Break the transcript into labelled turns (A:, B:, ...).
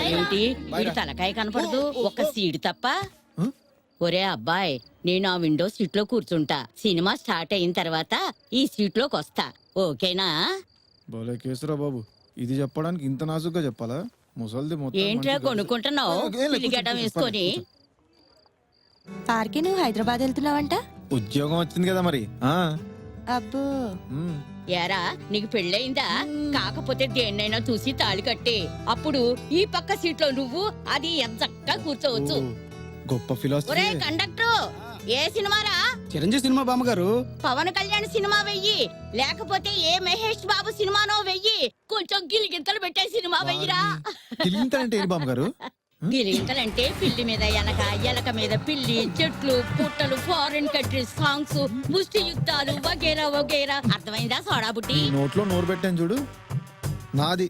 A: ఏంటి వీడి తలకాయ కనపడదు, ఒక సీడు తప్ప. ఒరే అబ్బాయి, నేను ఆ విండో సీట్ లో కూర్చుంటా. సినిమా స్టార్ట్ అయిన తర్వాత ఈ సీట్ లోకి వస్తా, ఓకేనా?
B: భలే కేసురా బాబు, ఇది చెప్పడానికి ఇంత నాజుగ్గా చెప్పాలా? ముసల్ది మొత్తం
A: ఏంట్రా కొనుక్కుంటున్నావు పిల్లిగడ్డ వేసుకొని?
C: ఆర్కే నువ్వు హైదరాబాద్ వెళ్తున్నావంట?
B: ఉద్యోగం వచ్చింది కదా మరి.
C: అబ్బో,
A: ఏరా నీకు పెళ్ళయిందా? కాకపోతే దేన్నైనా చూసి తాళి కట్టే, అప్పుడు ఈ పక్క సీట్ లో నువ్వు అది ఎంచక్కా కూర్చోవచ్చు.
B: గొప్ప ఫిలాసఫీ.
A: ఒరే కండక్టర్, ఏ సినిమారా?
D: చిరంజీవి సినిమా బామ్మగారు.
A: పవన్ కళ్యాణ్ సినిమా వెయ్యి, లేకపోతే ఏ మహేష్ బాబు సినిమానో వెయ్యి. కొంచెం గిలిగింతలు పెట్టే సినిమా వెయ్యిరా.
B: గిలిగింతలంటే ఏంటి బామ్మగారు?
A: గిలిగింతలంటే పిల్లి మీద ఎలక, ఎలక మీద పిల్లి, చెట్లు, పుట్టలు, ఫారిన్ కంట్రీస్ సాంగ్స్, ముష్టి యుద్ధాలు వగేరా వగేరా. అర్థమైందా సోడా బుట్టి?
B: నోట్లో నోరు పెట్టాను చూడు, నాది.